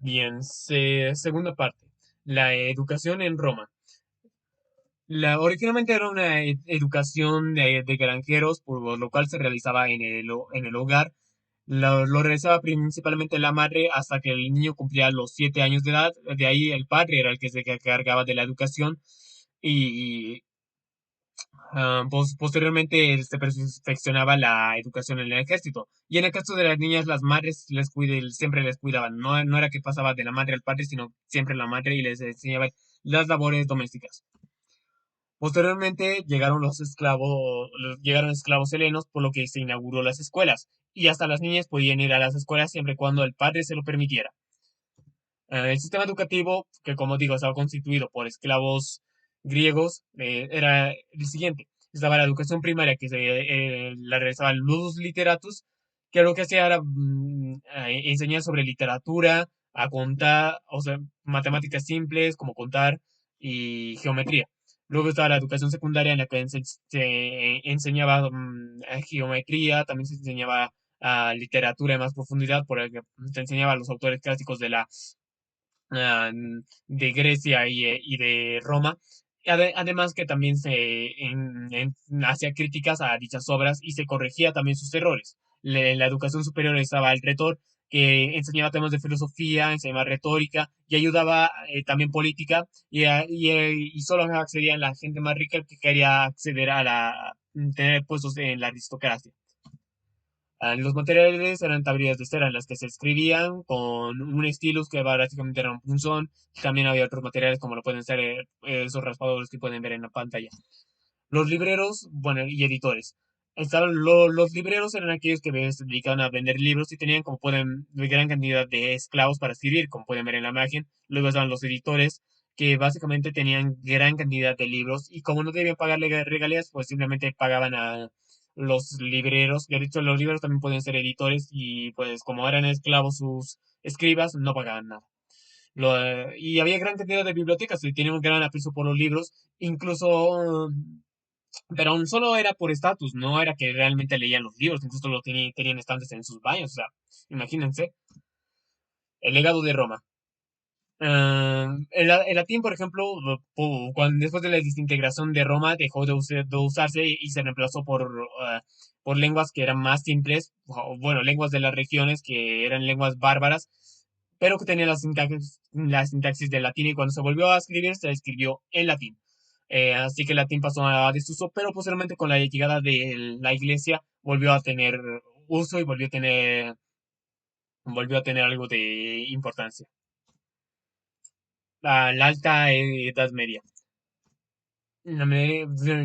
Bien, segunda parte. La educación en Roma. Originalmente era una educación de granjeros, por lo cual se realizaba en el hogar. Lo realizaba principalmente la madre hasta que el niño cumplía los 7 años de edad. De ahí el padre era el que se cargaba de la educación y, posteriormente se perfeccionaba la educación en el ejército. Y en el caso de las niñas, las madres siempre les cuidaban. No, no era que pasaba de la madre al padre, sino siempre la madre y les enseñaba las labores domésticas. Posteriormente llegaron esclavos helenos, por lo que se inauguró las escuelas, y hasta las niñas podían ir a las escuelas siempre y cuando el padre se lo permitiera. El sistema educativo, que como digo, estaba constituido por esclavos griegos, era el siguiente. Estaba la educación primaria, que la realizaban los literatos, que lo que hacía era enseñar sobre literatura, a contar, o sea, matemáticas simples, como contar, y geometría. Luego estaba la educación secundaria, en la que se enseñaba geometría, también se enseñaba literatura en más profundidad, por el que se enseñaba a los autores clásicos ah, de Grecia y de Roma. Además que también hacía críticas a dichas obras y se corregía también sus errores. En la educación superior estaba el retor, que enseñaba temas de filosofía, enseñaba retórica y ayudaba también política y solo accedía a la gente más rica que quería acceder tener puestos en la aristocracia. Los materiales eran tablillas de cera en las que se escribían con un stylus que básicamente era un punzón. También había otros materiales como lo pueden ser esos raspadores que pueden ver en la pantalla. Los libreros, bueno, y editores. Los libreros eran aquellos que se dedicaban a vender libros y tenían, como pueden, gran cantidad de esclavos para escribir, como pueden ver en la imagen. Luego estaban los editores, que básicamente tenían gran cantidad de libros y como no debían pagarle regalías, pues simplemente pagaban a los libreros. De hecho, los libreros también pueden ser editores y pues como eran esclavos sus escribas, no pagaban nada. Y había gran cantidad de bibliotecas y tenían un gran aprecio por los libros, incluso pero aún solo era por estatus, no era que realmente leían los libros, incluso tenían estantes en sus baños, o sea, imagínense. El legado de Roma. El latín, por ejemplo, después de la desintegración de Roma, dejó de usarse y se reemplazó por lenguas que eran más simples, o, bueno, lenguas de las regiones que eran lenguas bárbaras, pero que tenían la sintaxis del latín y cuando se volvió a escribir, se escribió en latín. Así que el latín pasó a desuso, pero posteriormente con la llegada de la iglesia volvió a tener uso y volvió a tener algo de importancia. La alta Edad Media.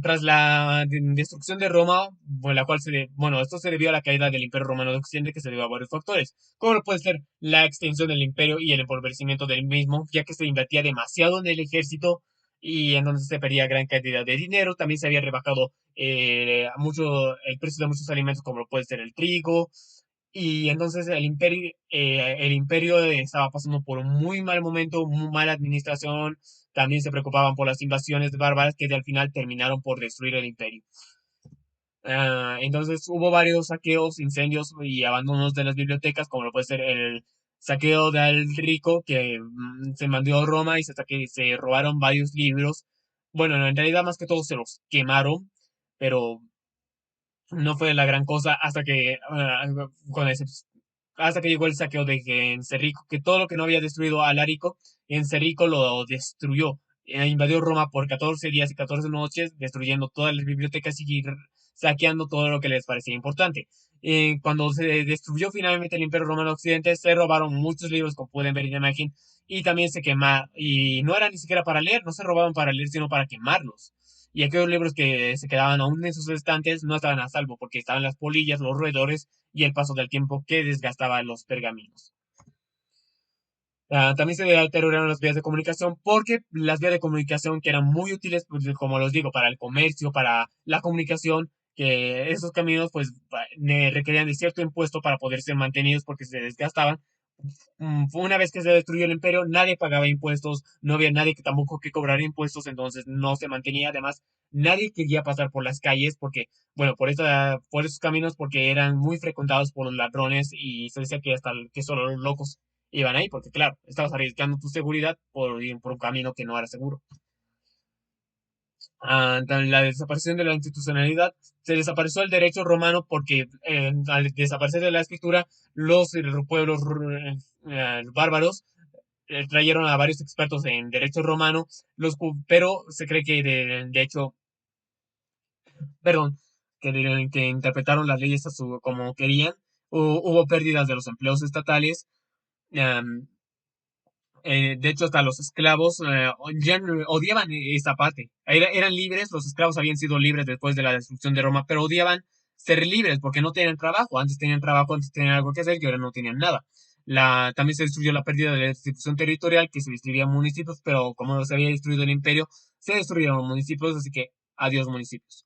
Tras la destrucción de Roma, bueno, esto se debió a la caída del Imperio Romano de Occidente, que se debió a varios factores, como puede ser la extensión del imperio y el empobrecimiento del mismo, ya que se invertía demasiado en el ejército y entonces se perdía gran cantidad de dinero. También se había rebajado mucho el precio de muchos alimentos, como lo puede ser el trigo, y entonces el imperio estaba pasando por un muy mal momento, muy mala administración. También se preocupaban por las invasiones bárbaras que al final terminaron por destruir el imperio. Entonces hubo varios saqueos, incendios y abandonos de las bibliotecas, como lo puede ser el saqueo de Rico, que se mandó a Roma y se robaron varios libros. Bueno, en realidad más que todo se los quemaron, pero no fue la gran cosa con excep- hasta que llegó el saqueo de Encerrico, que todo lo que no había destruido Alarico, Encerrico lo destruyó. Invadió Roma por 14 días y 14 noches, destruyendo todas las bibliotecas y saqueando todo lo que les parecía importante. Cuando se destruyó finalmente el Imperio Romano Occidente, se robaron muchos libros, como pueden ver en la imagen, y también se quemaron. Y no era ni siquiera para leer, no se robaban para leer, sino para quemarlos. Y aquellos libros que se quedaban aún en sus estantes no estaban a salvo porque estaban las polillas, los roedores y el paso del tiempo que desgastaba los pergaminos. También se deterioraron las vías de comunicación porque las vías de comunicación que eran muy útiles, pues, como los digo, para el comercio, para la comunicación, que esos caminos pues requerían de cierto impuesto para poder ser mantenidos porque se desgastaban. Una vez que se destruyó el imperio, nadie pagaba impuestos, no había nadie que tampoco que cobrara impuestos, entonces no se mantenía. Además, nadie quería pasar por las calles porque, bueno, por esos caminos porque eran muy frecuentados por los ladrones y se decía que hasta que solo los locos iban ahí, porque claro, estabas arriesgando tu seguridad por ir por un camino que no era seguro. La desaparición de la institucionalidad, se desapareció el derecho romano porque al desaparecer de la escritura, los pueblos bárbaros trajeron a varios expertos en derecho romano, pero se cree que de hecho, perdón, que interpretaron las leyes como querían. Hubo pérdidas de los empleos estatales. em, de hecho, hasta los esclavos ya odiaban esa parte. Eran libres, los esclavos habían sido libres después de la destrucción de Roma, pero odiaban ser libres porque no tenían trabajo. Antes tenían trabajo, antes tenían algo que hacer y ahora no tenían nada. También se destruyó la pérdida de la distribución territorial, que se distribuían municipios, pero como se había destruido el imperio, se destruyeron los municipios, así que adiós municipios.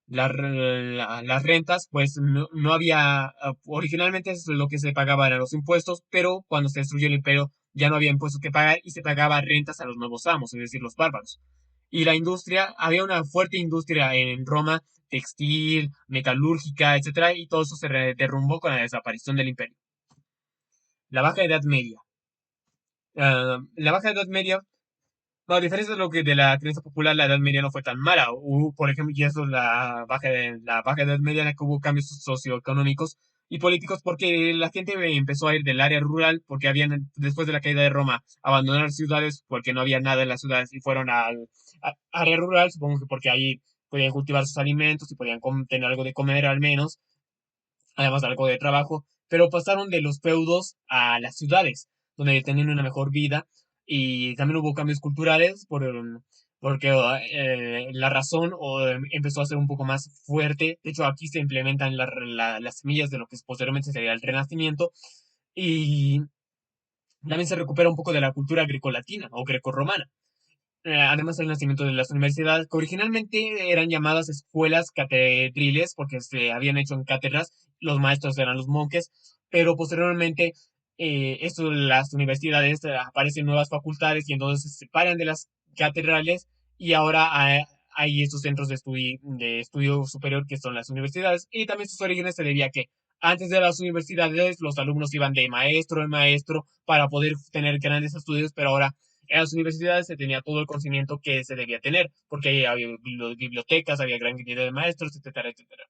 Las rentas, pues no había, originalmente es lo que se pagaba eran los impuestos, pero cuando se destruyó el imperio ya no había impuestos que pagar y se pagaba rentas a los nuevos amos, es decir, los bárbaros. Y la industria, había una fuerte industria en Roma, textil, metalúrgica, etcétera, y todo eso se derrumbó con la desaparición del imperio. La Baja Edad Media. La Baja Edad Media, no, a diferencia de lo que de la creencia popular, la Edad Media no fue tan mala. Hubo, por ejemplo, y eso es la baja Edad Media en la que hubo cambios socioeconómicos y políticos porque la gente empezó a ir del área rural porque habían, después de la caída de Roma, abandonar ciudades porque no había nada en las ciudades y fueron al área rural, supongo que porque ahí podían cultivar sus alimentos y podían tener algo de comer al menos, además algo de trabajo, pero pasaron de los feudos a las ciudades, donde tenían una mejor vida y también hubo cambios culturales porque la razón empezó a ser un poco más fuerte. De hecho, aquí se implementan las semillas de lo que posteriormente sería el Renacimiento y también se recupera un poco de la cultura grecolatina o grecorromana. Además del nacimiento de las universidades, que originalmente eran llamadas escuelas catedrales porque se habían hecho en cátedras, los maestros eran los monjes, pero posteriormente las universidades aparecen nuevas facultades y entonces se separan de las catedrales y ahora hay estos centros de estudio superior que son las universidades y también sus orígenes se debía a que antes de las universidades los alumnos iban de maestro en maestro para poder tener grandes estudios, pero ahora en las universidades se tenía todo el conocimiento que se debía tener, porque ahí había bibliotecas, había gran cantidad de maestros, etcétera, etcétera.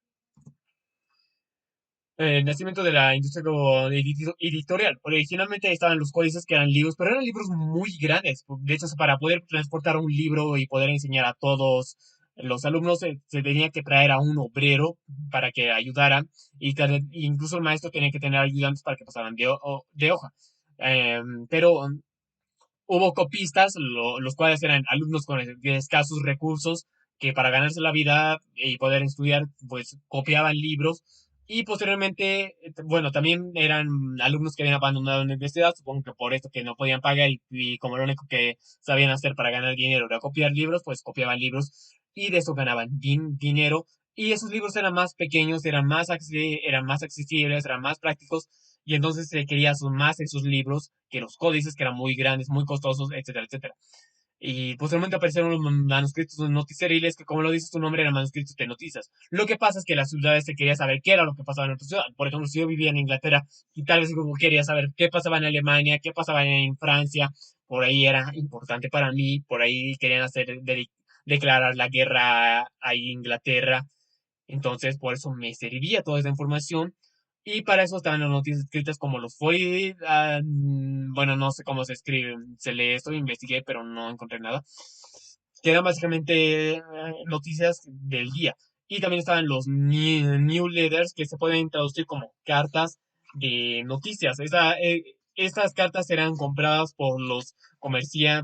El nacimiento de la industria como editorial. Originalmente estaban los códices que eran libros, pero eran libros muy grandes. De hecho, para poder transportar un libro y poder enseñar a todos los alumnos, se tenía que traer a un obrero para que ayudara, y incluso el maestro tenía que tener ayudantes para que pasaran de hoja. Pero hubo copistas, los cuales eran alumnos con escasos recursos que para ganarse la vida y poder estudiar, pues copiaban libros. Y posteriormente, bueno, también eran alumnos que habían abandonado la universidad, supongo que por esto que no podían pagar y como lo único que sabían hacer para ganar dinero era copiar libros, pues copiaban libros y de eso ganaban dinero. Y esos libros eran más pequeños, eran más accesibles, eran más prácticos y entonces se quería más esos libros que los códices, que eran muy grandes, muy costosos, etcétera, etcétera. Y posteriormente aparecieron los manuscritos noticiariles, que como lo dice su nombre, eran manuscritos de noticias. Lo que pasa es que las ciudades se quería saber qué era lo que pasaba en otra ciudad. Por ejemplo, si yo vivía en Inglaterra y tal vez como quería saber qué pasaba en Alemania, qué pasaba en Francia, por ahí era importante para mí, por ahí querían declarar la guerra a Inglaterra, entonces, por eso me servía toda esa información. Y para eso estaban las noticias escritas como los fue. Bueno, no sé cómo se escribe, se lee esto, investigué, pero no encontré nada. Que eran básicamente noticias del día. Y también estaban los newsletters, que se pueden traducir como cartas de noticias. Estas cartas eran compradas por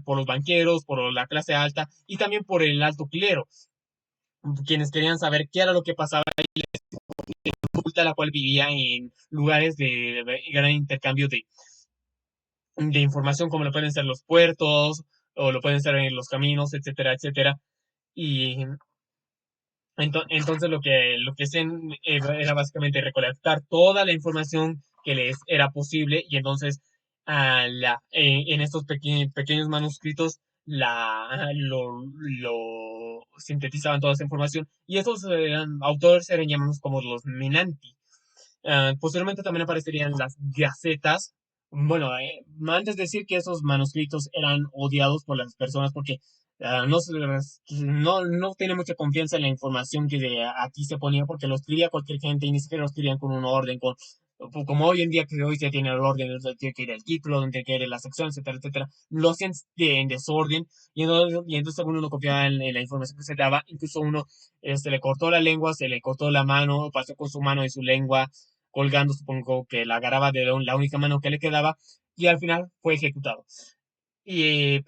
por los banqueros, por la clase alta y también por el alto clero, quienes querían saber qué era lo que pasaba oculta, la cual vivía en lugares de gran intercambio de información, como lo pueden ser los puertos, o lo pueden ser en los caminos, etcétera, etcétera. Y entonces lo que hacían era básicamente recolectar toda la información que les era posible y entonces en estos pequeños manuscritos lo sintetizaban toda esa información y estos autores eran llamados como los Menanti. Posteriormente también aparecerían las gacetas Bueno, antes de decir que esos manuscritos eran odiados por las personas porque no tiene mucha confianza en la información que aquí se ponía porque lo escribía cualquier gente y ni siquiera lo escribían con un orden, como hoy en día que hoy se tiene el orden, donde tiene que ir el título, donde tiene que ir la sección, etcétera, etcétera. Lo hacían en desorden y entonces según uno confiaba en la información que se daba, incluso uno se le cortó la lengua, se le cortó la mano, pasó con su mano y su lengua colgando, supongo que la agarraba de la única mano que le quedaba, y al final fue ejecutado. Y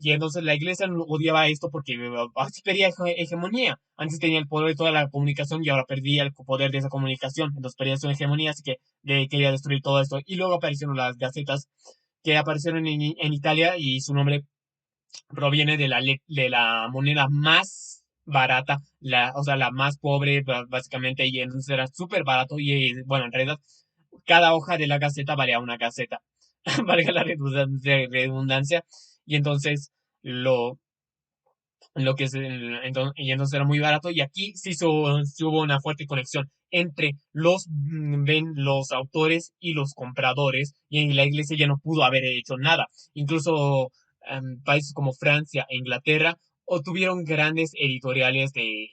entonces la iglesia no odiaba esto porque así quería hegemonía. Antes tenía el poder de toda la comunicación y ahora perdía el poder de esa comunicación. Entonces perdía su hegemonía, así que quería destruir todo esto. Y luego aparecieron las gacetas que aparecieron en Italia y su nombre proviene de la moneda más barata, o sea, la más pobre, básicamente, y entonces era súper barato y, bueno, en realidad, cada hoja de la gaceta valía una gaceta, valga la redundancia, y entonces lo, lo que es, y entonces era muy barato, y aquí sí hubo una fuerte conexión entre los autores y los compradores, y en la iglesia ya no pudo haber hecho nada. Incluso países como Francia e Inglaterra obtuvieron grandes editoriales de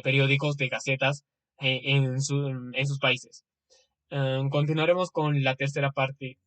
periódicos, de gacetas en sus países. Continuaremos con la tercera parte.